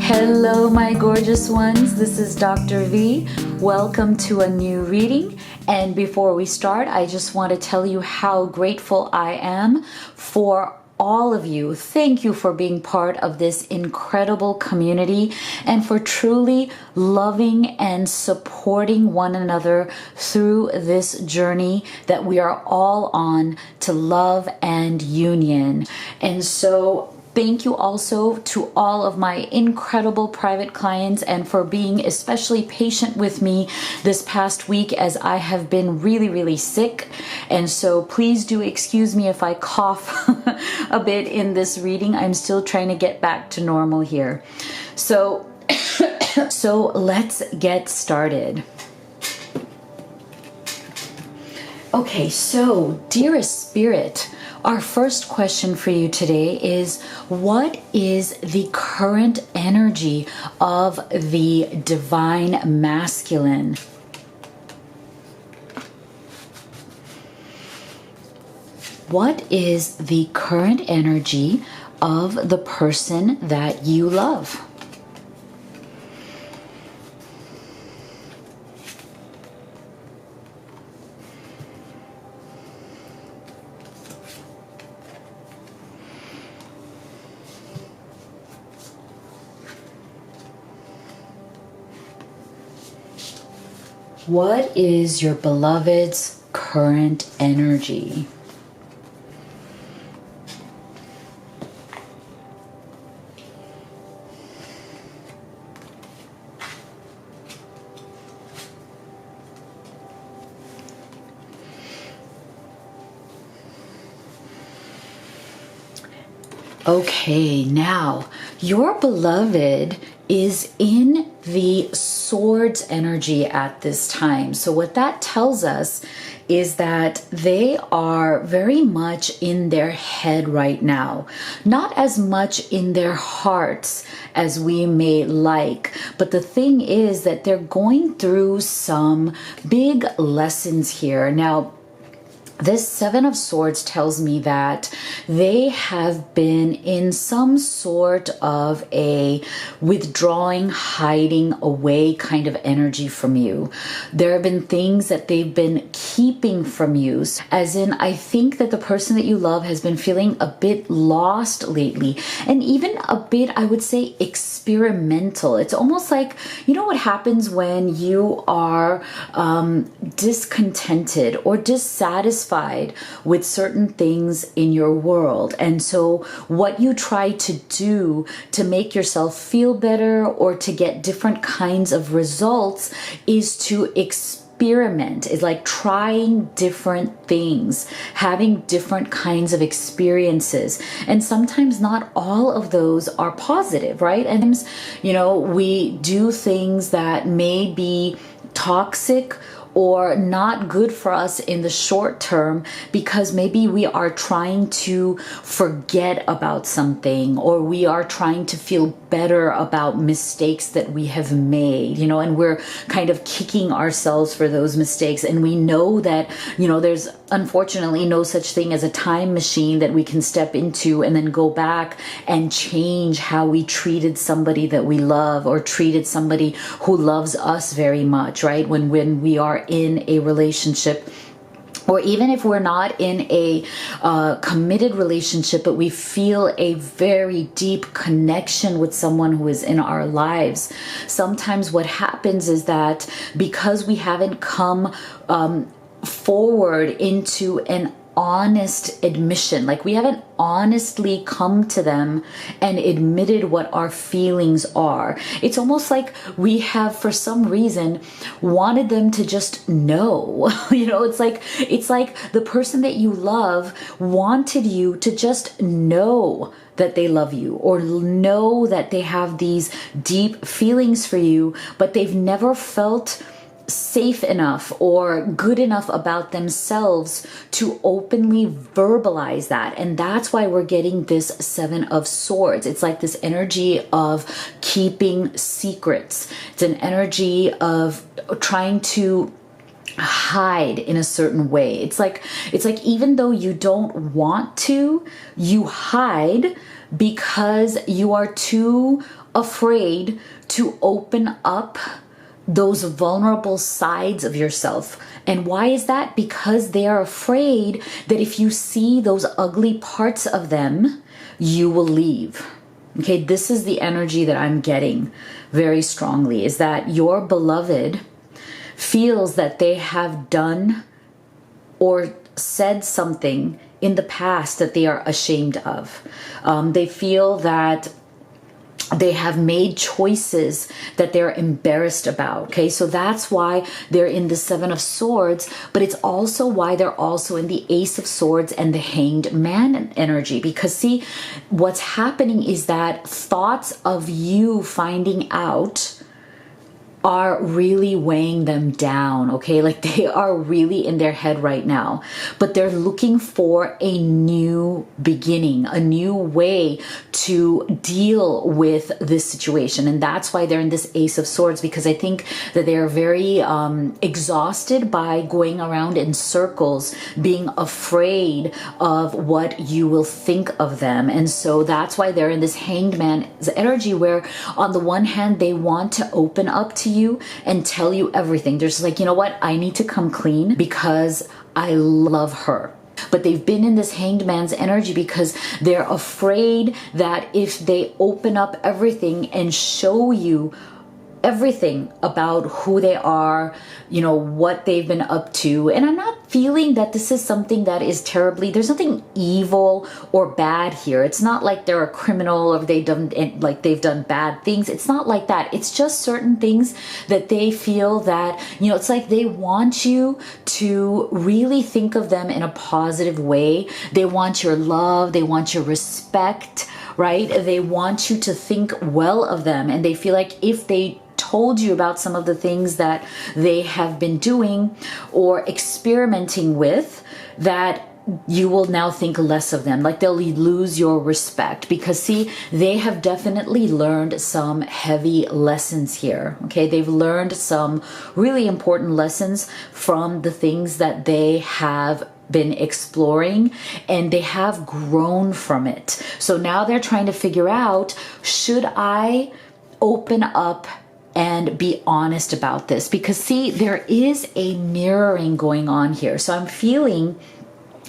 Hello, my gorgeous ones. This is Dr. V. Welcome to a new reading. And before we start, I just want to tell you how grateful I am for all of you. Thank you for being part of this incredible community and for truly loving and supporting one another through this journey that we are all on to love and union. And so thank you also to all of my incredible private clients and for being especially patient with me this past week as I have been really sick. And so please do excuse me if I cough a bit in this reading. I'm still trying to get back to normal here. So let's get started. Okay, so dearest spirit, our first question for you today is, what is the current energy of the divine masculine? What is the current energy of the person that you love? What is your beloved's current energy? Okay, now your beloved is in the swords energy at this time. So what that tells us is that they are very much in their head right now, not as much in their hearts as we may like. But the thing is that they're going through some big lessons here. Now, this Seven of Swords tells me that they have been in some sort of a withdrawing, hiding away kind of energy from you. There have been things that they've been keeping from you. As in, I think that the person that you love has been feeling a bit lost lately, and even a bit, I would say, experimental. It's almost like, you know what happens when you are discontented or dissatisfied with certain things in your world. And so what you try to do to make yourself feel better or to get different kinds of results is to experiment, is like trying different things, having different kinds of experiences. And sometimes not all of those are positive, right? And, you know, we do things that may be toxic or not good for us in the short term because maybe we are trying to forget about something, or we are trying to feel better about mistakes that we have made, you know, and we're kind of kicking ourselves for those mistakes. And we know that, you know, there's unfortunately no such thing as a time machine that we can step into and then go back and change how we treated somebody that we love or treated somebody who loves us very much, right? When we are in a relationship, or even if we're not in a committed relationship, but we feel a very deep connection with someone who is in our lives, sometimes what happens is that because we haven't come forward into an honest admission, like we haven't honestly come to them and admitted what our feelings are. It's almost like we have, for some reason, wanted them to just know. You know, it's like the person that you love wanted you to just know that they love you or know that they have these deep feelings for you, but they've never felt safe enough or good enough about themselves to openly verbalize that. And that's why we're getting this Seven of Swords. It's like this energy of keeping secrets. It's an energy of trying to hide in a certain way. It's like even though you don't want to, you hide because you are too afraid to open up those vulnerable sides of yourself. And why is that? Because they are afraid that if you see those ugly parts of them, you will leave. Okay, this is the energy that I'm getting very strongly, is that your beloved feels that they have done or said something in the past that they are ashamed of. They feel that they have made choices that they're embarrassed about. Okay, so that's why they're in the Seven of Swords, but it's also why they're also in the Ace of Swords and the Hanged Man energy. Because see, what's happening is that thoughts of you finding out are really weighing them down, okay? Like they are really in their head right now, but they're looking for a new beginning, a new way to deal with this situation. And that's why they're in this Ace of Swords, because I think that they're very exhausted by going around in circles, being afraid of what you will think of them. And so that's why they're in this Hanged Man's energy, where on the one hand, they want to open up to you and tell you everything. They're just like, you know what? I need to come clean because I love her. But they've been in this Hanged Man's energy because they're afraid that if they open up everything and show you everything about who they are, you know, what they've been up to. And I'm not feeling that this is something that is terribly, there's nothing evil or bad here. It's not like they're a criminal or they've done bad things. It's not like that. It's just certain things that they feel that, you know, it's like they want you to really think of them in a positive way. They want your love. They want your respect, right? They want you to think well of them. And they feel like if they told you about some of the things that they have been doing or experimenting with, that you will now think less of them, like they'll lose your respect. Because see, they have definitely learned some heavy lessons here. Okay, they've learned some really important lessons from the things that they have been exploring, and they have grown from it. So now they're trying to figure out, should I open up and be honest about this? Because see, there is a mirroring going on here. So I'm feeling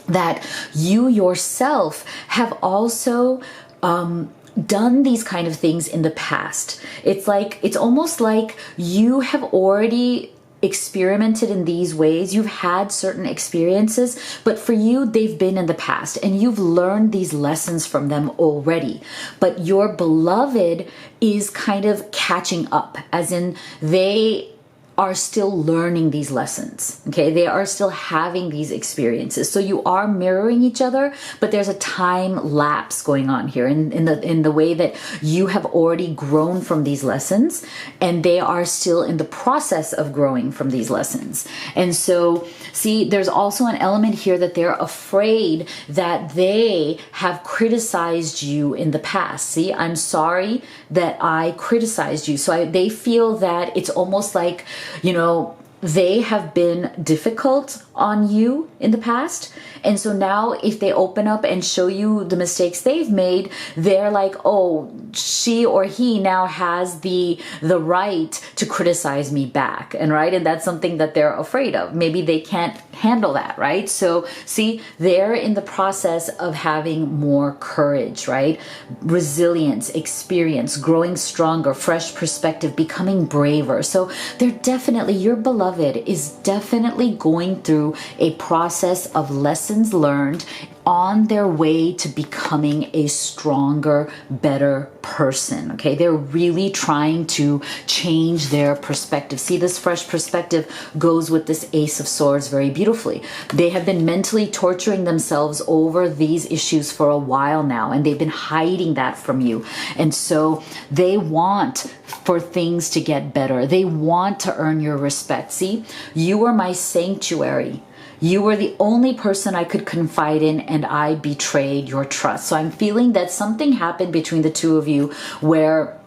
that you yourself have also done these kind of things in the past. It's almost like you have already experimented in these ways. You've had certain experiences, but for you, they've been in the past and you've learned these lessons from them already. But your beloved is kind of catching up, as in they are still learning these lessons. Okay, they are still having these experiences. So you are mirroring each other, but there's a time lapse going on here in the way that you have already grown from these lessons, and they are still in the process of growing from these lessons. And so see, there's also an element here that they're afraid that they have criticized you in the past. See, I'm sorry that I criticized you. So they feel that it's almost like, you know, they have been difficult on you in the past. And so now if they open up and show you the mistakes they've made, they're like, oh, she or he now has the right to criticize me back. And right. And that's something that they're afraid of. Maybe they can't handle that. Right. So see, they're in the process of having more courage, right? Resilience, experience, growing stronger, fresh perspective, becoming braver. So they're definitely, your beloved is definitely going through a process of lessons learned on their way to becoming a stronger, better person. Okay, they're really trying to change their perspective. See, this fresh perspective goes with this Ace of Swords very beautifully. They have been mentally torturing themselves over these issues for a while now, and they've been hiding that from you. And so they want for things to get better. They want to earn your respect. See, you are my sanctuary. You were the only person I could confide in, and I betrayed your trust. So I'm feeling that something happened between the two of you where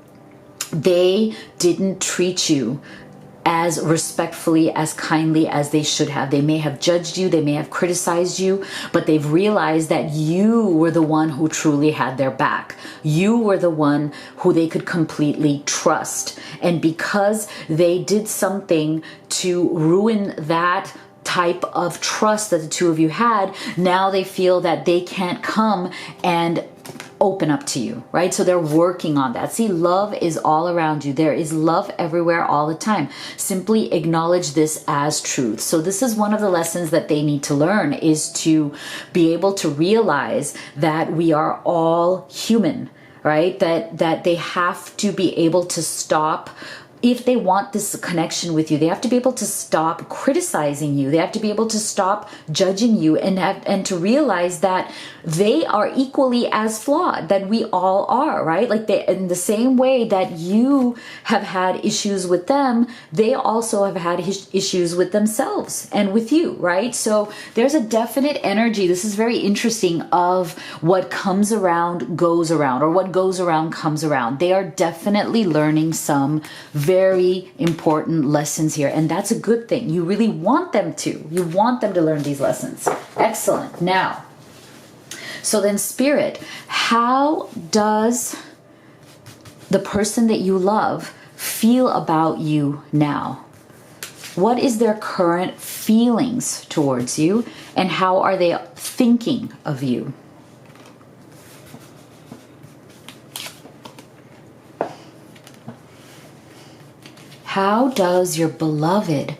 they didn't treat you as respectfully, as kindly as they should have. They may have judged you, they may have criticized you, but they've realized that you were the one who truly had their back. You were the one who they could completely trust. And because they did something to ruin that type of trust that the two of you had, now they feel that they can't come and open up to you, right? So they're working on that. See, love is all around you. There is love everywhere all the time. Simply acknowledge this as truth. So this is one of the lessons that they need to learn, is to be able to realize that we are all human, right? That they have to be able to stop. If they want this connection with you, they have to be able to stop criticizing you. They have to be able to stop judging you, and to realize that they are equally as flawed, that we all are, right? Like, they, in the same way that you have had issues with them, they also have had issues with themselves and with you, right? So there's a definite energy. This is very interesting, of what comes around goes around, or what goes around comes around. They are definitely learning some very important lessons here, and that's a good thing. You really want them to. You want them to learn these lessons. Excellent. Now, so then, Spirit, how does the person that you love feel about you now? What is their current feelings towards you, and how are they thinking of you? How does your beloved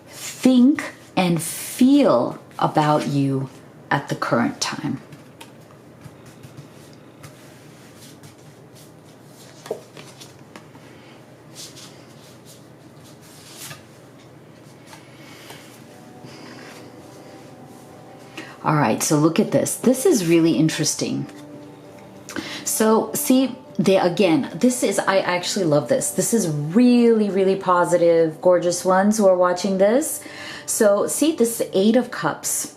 think and feel about you at the current time? All right, so look at this. This is really interesting. So see, I actually love this. This is really, really positive, gorgeous ones who are watching this. So see, this is 8 of Cups.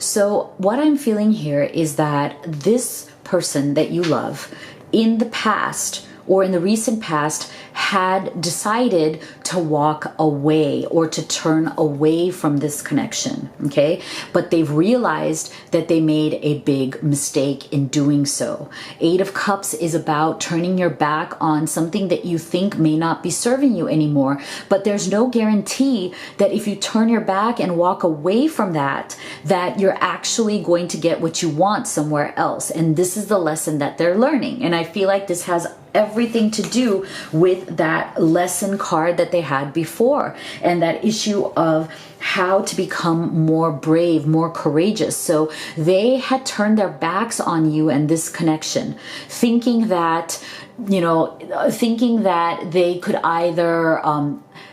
So what I'm feeling here is that this person that you love in the past, or in the recent past, had decided to walk away or to turn away from this connection, okay? But they've realized that they made a big mistake in doing so. 8 of Cups is about turning your back on something that you think may not be serving you anymore, but there's no guarantee that if you turn your back and walk away from that, that you're actually going to get what you want somewhere else. And this is the lesson that they're learning. And I feel like this has everything to do with that lesson card that they had before, and that issue of how to become more brave, more courageous. So they had turned their backs on you and this connection, thinking that they could either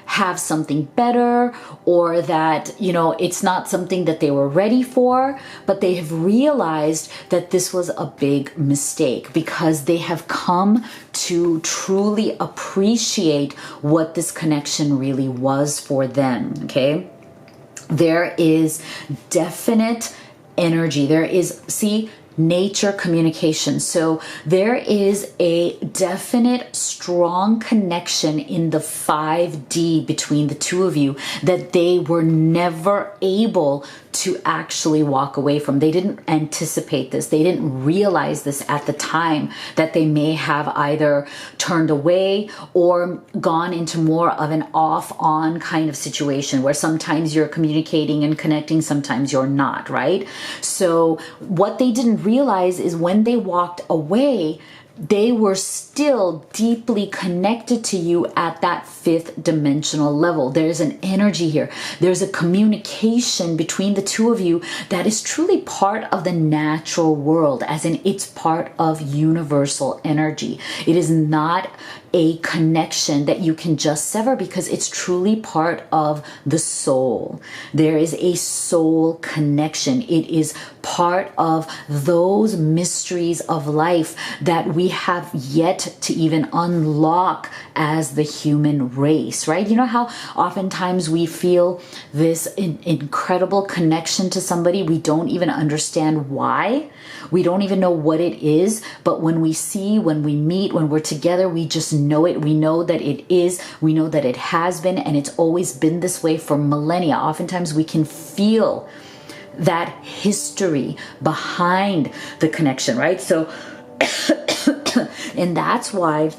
have something better, or that, it's not something that they were ready for. But they have realized that this was a big mistake, because they have come to truly appreciate what this connection really was for them, okay? There is definite energy. There is, nature communication. So there is a definite strong connection in the 5D between the two of you that they were never able to actually walk away from. They didn't anticipate this. They didn't realize this at the time, that they may have either turned away or gone into more of an off-on kind of situation, where sometimes you're communicating and connecting, sometimes you're not, right? So what they didn't realize is when they walked away, they were still deeply connected to you at that 5th dimensional level. There's an energy here. There's a communication between the two of you that is truly part of the natural world, as in it's part of universal energy. It is not a connection that you can just sever, because it's truly part of the soul. There is a soul connection. It is part of those mysteries of life that we we have yet to even unlock as the human race, right? You know how oftentimes we feel this incredible connection to somebody, we don't even understand why, we don't even know what it is, but when we see, when we meet, when we're together, we just know it. We know that it is, we know that it has been, and it's always been this way for millennia. Oftentimes we can feel that history behind the connection, right? So, and that's why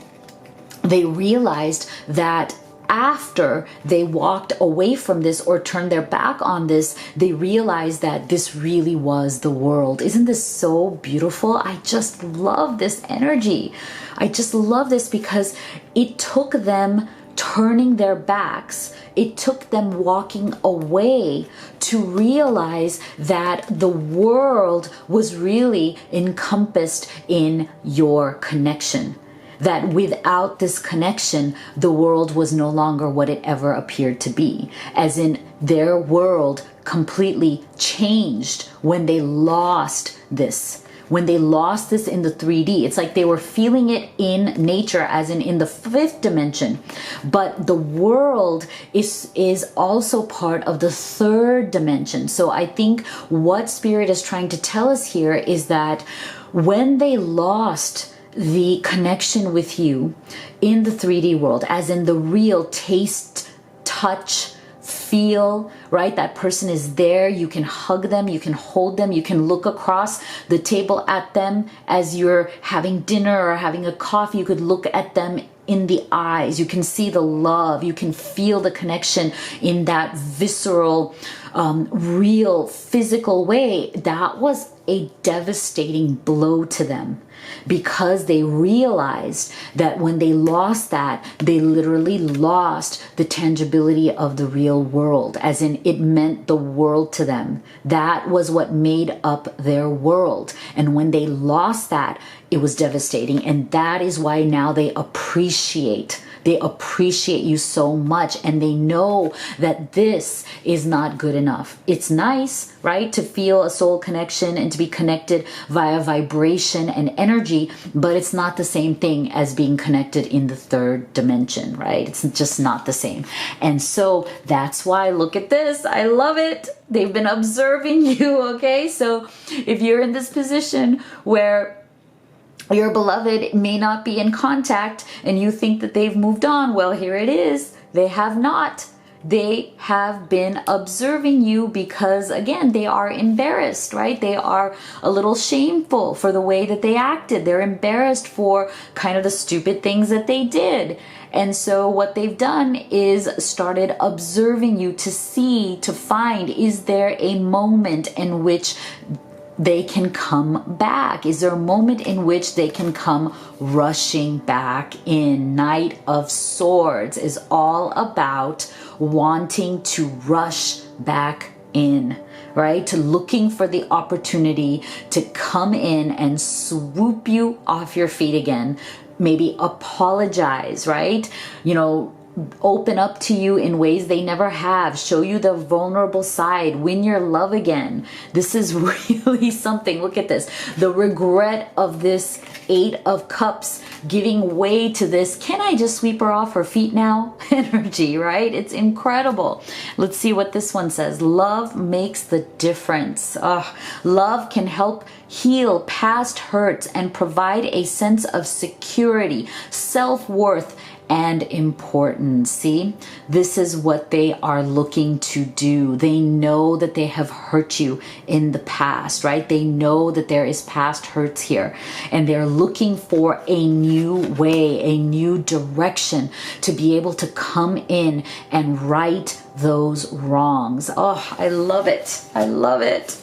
they realized that after they walked away from this or turned their back on this, they realized that this really was the world. Isn't this so beautiful? I just love this energy. I just love this because it took them turning their backs. It took them walking away to realize that the world was really encompassed in your connection. That without this connection, the world was no longer what it ever appeared to be. As in, their world completely changed when they lost this. When they lost this in the 3D, it's like they were feeling it in nature, as in the fifth dimension. But the world is also part of the third dimension. So I think what Spirit is trying to tell us here is that when they lost the connection with you in the 3D world, as in the real taste, touch, feel, right? That person is there. You can hug them. You can hold them. You can look across the table at them as you're having dinner or having a coffee. You could look at them in the eyes. You can see the love. You can feel the connection in that visceral, real, physical way. That was a devastating blow to them, because they realized that when they lost that, they literally lost the tangibility of the real world, as in it meant the world to them. That was what made up their world. And when they lost that, it was devastating. And that is why now they appreciate you so much, and they know that this is not good enough. It's nice, right, to feel a soul connection and to be connected via vibration and energy, but it's not the same thing as being connected in the third dimension, right? It's just not the same. And so that's why, look at this. I love it. They've been observing you, okay? So if you're in this position where your beloved may not be in contact and you think that they've moved on, well, here it is. They have not. They have been observing you because, again, they are embarrassed, right? They are a little shameful for the way that they acted. They're embarrassed for kind of the stupid things that they did. And so what they've done is started observing you to see, to find, is there a moment in which they can come back? Is there a moment in which they can come rushing back in? Knight of Swords is all about wanting to rush back in, right? To looking for the opportunity to come in and swoop you off your feet again. Maybe apologize, right? Open up to you in ways they never have, show you the vulnerable side, win your love again. This is really something. Look at this. The regret of this Eight of Cups giving way to this, can I just sweep her off her feet now? Energy, right? It's incredible. Let's see what this one says. Love makes the difference. Love can help heal past hurts and provide a sense of security, self-worth, and importance. See, this is what they are looking to do. They know that they have hurt you in the past, right? They know that there is past hurts here, and they're looking for a new way, a new direction to be able to come in and right those wrongs. Oh, I love it. I love it.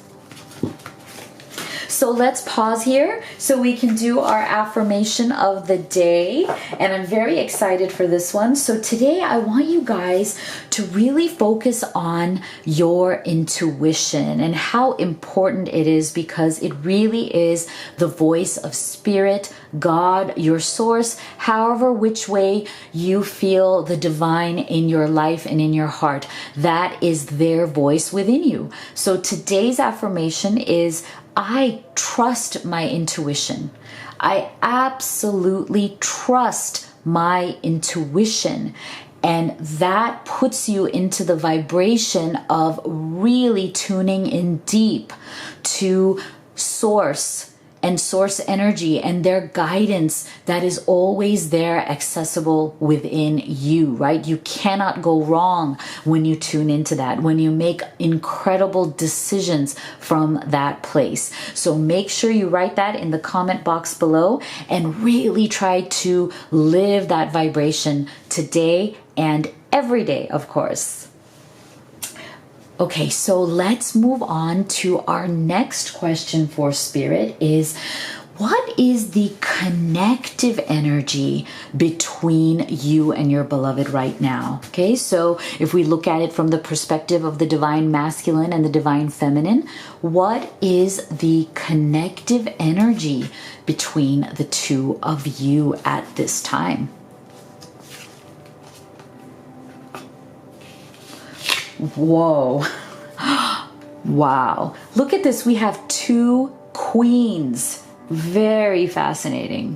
So let's pause here so we can do our affirmation of the day. And I'm very excited for this one. So today I want you guys to really focus on your intuition and how important it is, because it really is the voice of Spirit, God, your source, however which way you feel the divine in your life and in your heart. That is their voice within you. So today's affirmation is, I trust my intuition. I absolutely trust my intuition. And that puts you into the vibration of really tuning in deep to source and source energy and their guidance that is always there, accessible within you, right? You cannot go wrong when you tune into that, when you make incredible decisions from that place. So make sure you write that in the comment box below and really try to live that vibration today and every day, of course. Okay, so let's move on to our next question for Spirit is, what is the connective energy between you and your beloved right now? Okay, so if we look at it from the perspective of the divine masculine and the divine feminine, what is the connective energy between the two of you at this time? Whoa. Wow. Look at this. We have two queens. Very fascinating.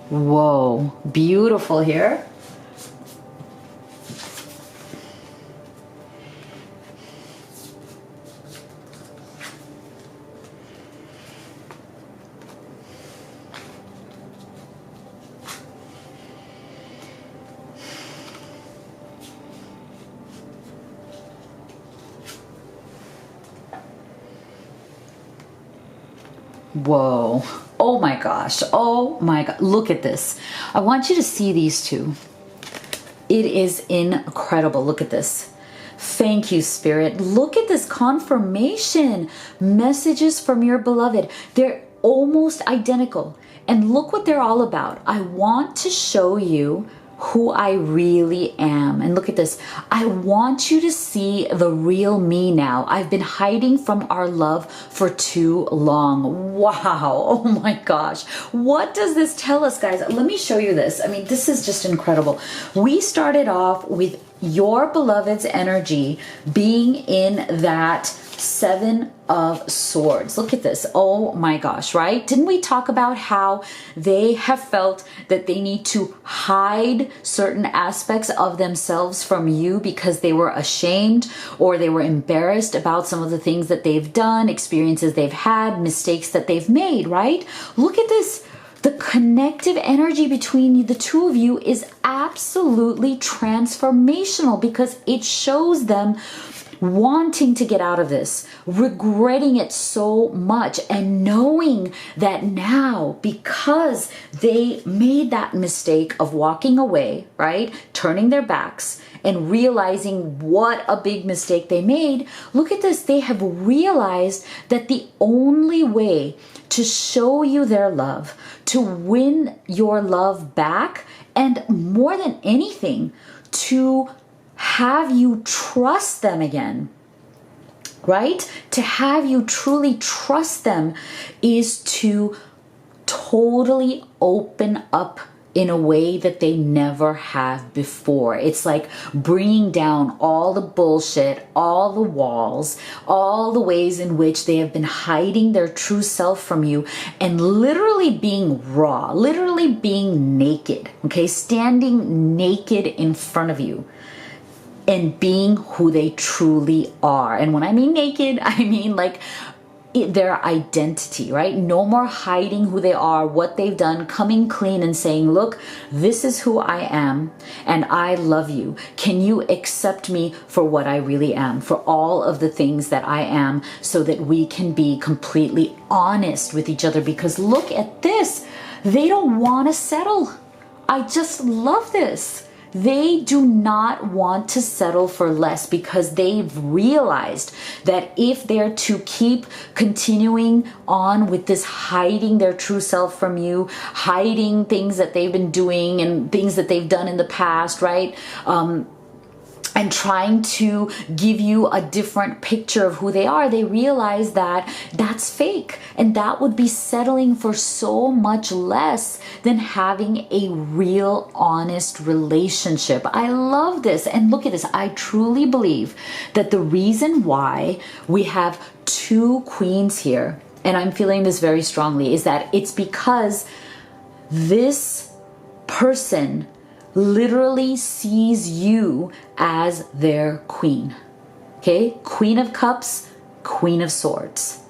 Whoa. Beautiful here. Whoa. Oh my gosh. Oh my God. Look at this. I want you to see these two. It is incredible. Look at this. Thank you, Spirit. Look at this confirmation. Messages from your beloved. They're almost identical. And look what they're all about. I want to show you who I really am. And look at this. I want you to see the real me now. I've been hiding from our love for too long. Wow. Oh my gosh. What does this tell us, guys? Let me show you this. I mean, this is just incredible. We started off with your beloved's energy being in that Seven of Swords. Look at this. Oh my gosh, right? Didn't we talk about how they have felt that they need to hide certain aspects of themselves from you because they were ashamed or they were embarrassed about some of the things that they've done, experiences they've had, mistakes that they've made, right? Look at this. The connective energy between the two of you is absolutely transformational because it shows them wanting to get out of this, regretting it so much, and knowing that now, because they made that mistake of walking away, right, turning their backs and realizing what a big mistake they made, look at this, they have realized that the only way to show you their love, to win your love back, and more than anything, to have you trust them again, right? To have you truly trust them is to totally open up in a way that they never have before. It's like bringing down all the bullshit, all the walls, all the ways in which they have been hiding their true self from you and literally being raw, literally being naked, okay? Standing naked in front of you and being who they truly are. And when I mean naked, I mean like their identity, right? No more hiding who they are, what they've done, coming clean and saying, look, this is who I am and I love you. Can you accept me for what I really am, for all of the things that I am, so that we can be completely honest with each other? Because look at this. They don't want to settle. I just love this. They do not want to settle for less because they've realized that if they're to keep continuing on with this hiding their true self from you, hiding things that they've been doing and things that they've done in the past, right? and trying to give you a different picture of who they are, they realize that that's fake. And that would be settling for so much less than having a real, honest relationship. I love this. And look at this. I truly believe that the reason why we have two queens here, and I'm feeling this very strongly, is that it's because this person literally sees you as their queen. Okay? Queen of Cups, Queen of Swords.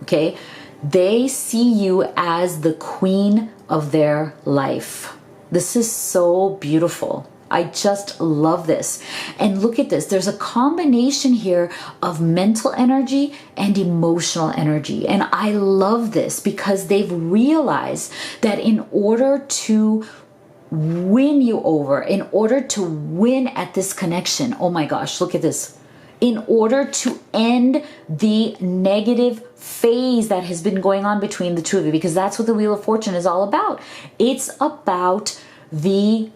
Okay? They see you as the queen of their life. This is so beautiful. I just love this. And look at this. There's a combination here of mental energy and emotional energy. And I love this because they've realized that in order to win you over, in order to win at this connection, oh my gosh, look at this. In order to end the negative phase that has been going on between the two of you, because that's what the Wheel of Fortune is all about. It's about the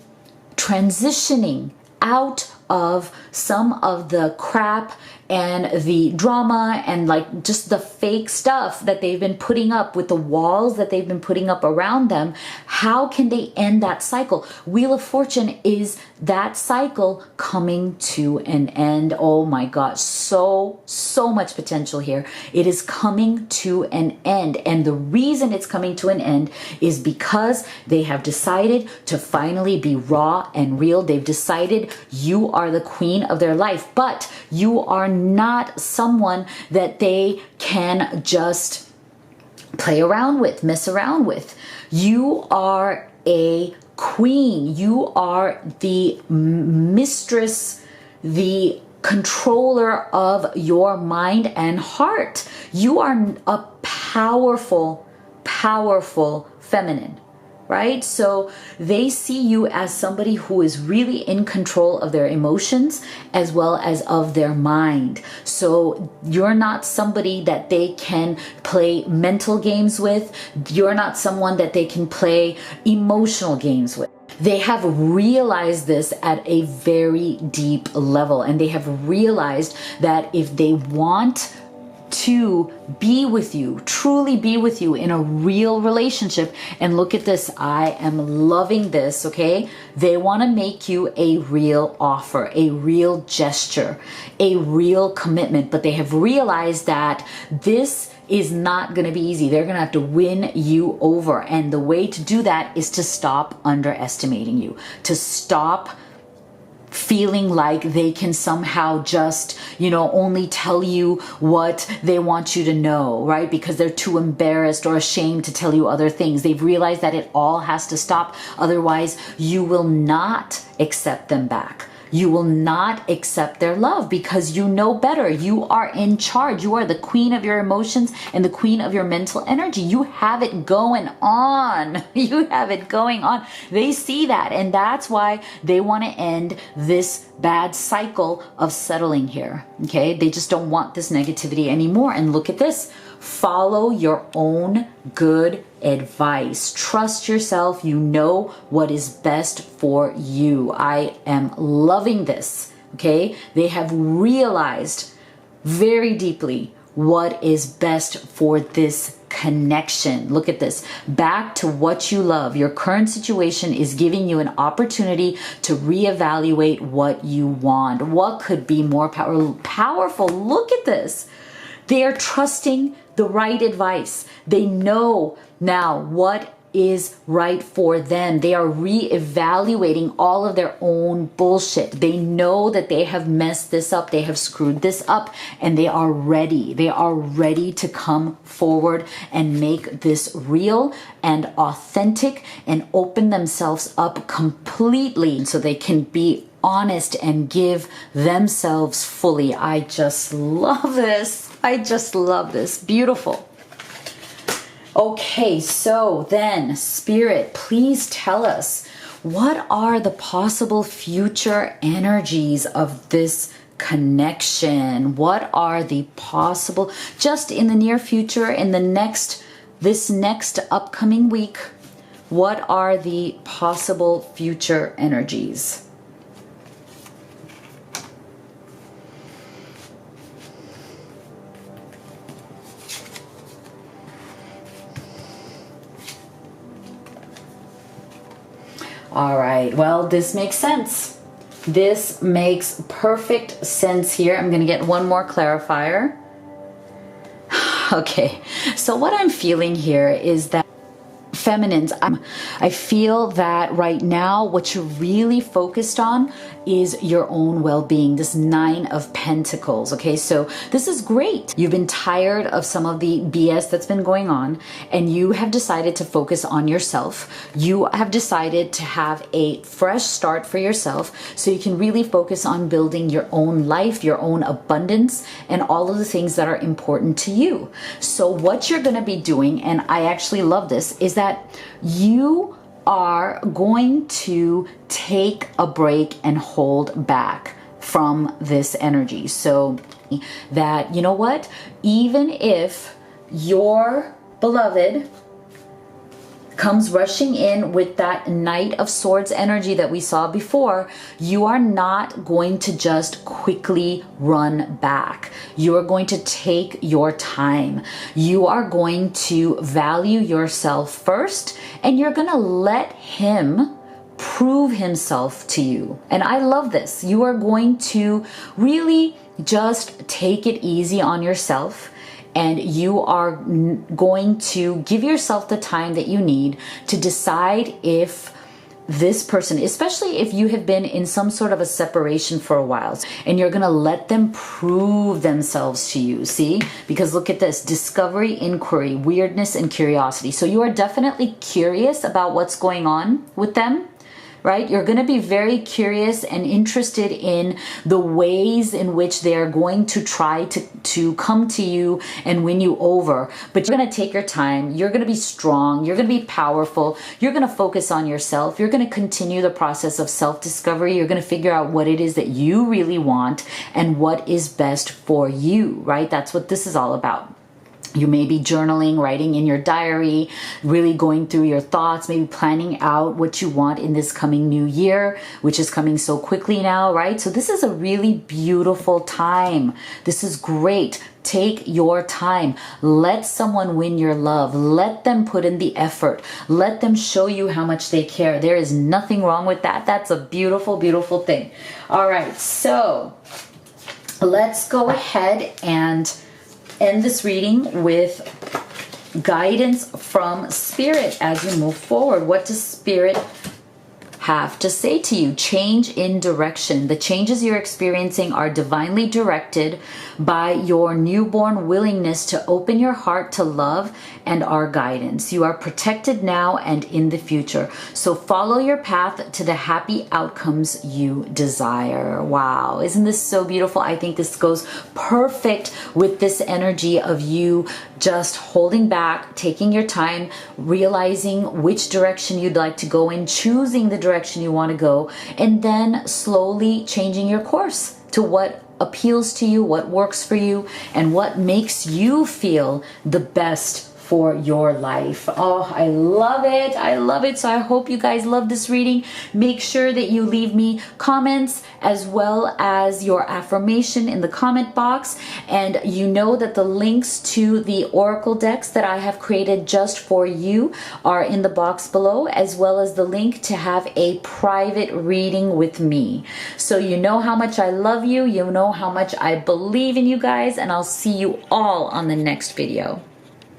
transitioning out of some of the crap and the drama and like just the fake stuff that they've been putting up with the walls that they've been putting up around them. How can they end that cycle? Wheel of Fortune is that cycle coming to an end. Oh my gosh, so much potential here. It is coming to an end. And the reason it's coming to an end is because they have decided to finally be raw and real. They've decided you are the queen of their life, but you are not someone that they can just play around with, mess around with. You are a queen. You are the mistress, the controller of your mind and heart. You are a powerful, powerful feminine. Right? So they see you as somebody who is really in control of their emotions as well as of their mind. So you're not somebody that they can play mental games with. You're not someone that they can play emotional games with. They have realized this at a very deep level, and they have realized that if they want to be with you, truly be with you in a real relationship. And look at this. I am loving this. Okay. They want to make you a real offer, a real gesture, a real commitment, but they have realized that this is not going to be easy. They're going to have to win you over. And the way to do that is to stop underestimating you, to stop feeling like they can somehow just, only tell you what they want you to know, right? Because they're too embarrassed or ashamed to tell you other things. They've realized that it all has to stop. Otherwise, you will not accept them back. You will not accept their love because you know better. You are in charge. You are the queen of your emotions and the queen of your mental energy. You have it going on. You have it going on. They see that, and that's why they want to end this bad cycle of settling here. Okay? They just don't want this negativity anymore. And look at this. Follow your own good advice. Trust yourself. You know what is best for you. I am loving this. Okay? They have realized very deeply what is best for this connection. Look at this. Back to what you love. Your current situation is giving you an opportunity to reevaluate what you want. What could be more powerful? Look at this. They are trusting the right advice. They know now what is right for them. They are reevaluating all of their own bullshit. They know that they have messed this up. They have screwed this up, and they are ready. They are ready to come forward and make this real and authentic and open themselves up completely so they can be honest and give themselves fully. I just love this. I just love this. Beautiful. Okay, so then, Spirit, please tell us, what are the possible future energies of this connection? What are the possible, just in the near future, in this next upcoming week, what are the possible future energies? All right, well, this makes sense. This makes perfect sense here. I'm gonna get one more clarifier. Okay, so what I'm feeling here is that feminines, I feel that right now what you're really focused on is your own well-being, this 9 of Pentacles. Okay, so this is great. You've been tired of some of the BS that's been going on, and you have decided to focus on yourself. You have decided to have a fresh start for yourself so you can really focus on building your own life, your own abundance, and all of the things that are important to you. So what you're going to be doing, and I actually love this, is that you are going to take a break and hold back from this energy. So that, you know what, even if your beloved comes rushing in with that Knight of Swords energy that we saw before, you are not going to just quickly run back. You are going to take your time. You are going to value yourself first, and you're going to let him prove himself to you. And I love this. You are going to really just take it easy on yourself, and you are going to give yourself the time that you need to decide if this person, especially if you have been in some sort of a separation for a while, and you're going to let them prove themselves to you. See, because look at this: discovery, inquiry, weirdness, and curiosity. So you are definitely curious about what's going on with them, right? You're going to be very curious and interested in the ways in which they're going to try to come to you and win you over. But you're going to take your time. You're going to be strong. You're going to be powerful. You're going to focus on yourself. You're going to continue the process of self-discovery. You're going to figure out what it is that you really want and what is best for you, right? That's what this is all about. You may be journaling, writing in your diary, really going through your thoughts, maybe planning out what you want in this coming new year, which is coming so quickly now, right? So this is a really beautiful time. This is great. Take your time. Let someone win your love. Let them put in the effort. Let them show you how much they care. There is nothing wrong with that. That's a beautiful, beautiful thing. All right, so let's go ahead and end this reading with guidance from Spirit as you move forward. What does Spirit have to say to you? Change in direction. The changes you're experiencing are divinely directed by your newborn willingness to open your heart to love and our guidance. You are protected now and in the future. So follow your path to the happy outcomes you desire. Wow, isn't this so beautiful? I think this goes perfect with this energy of you just holding back, taking your time, realizing which direction you'd like to go in, choosing the direction you want to go, and then slowly changing your course to what appeals to you, what works for you, and what makes you feel the best for your life. Oh, I love it. I love it. So I hope you guys love this reading. Make sure that you leave me comments as well as your affirmation in the comment box. And you know that the links to the oracle decks that I have created just for you are in the box below, as well as the link to have a private reading with me. So you know how much I love you. You know how much I believe in you guys, and I'll see you all on the next video.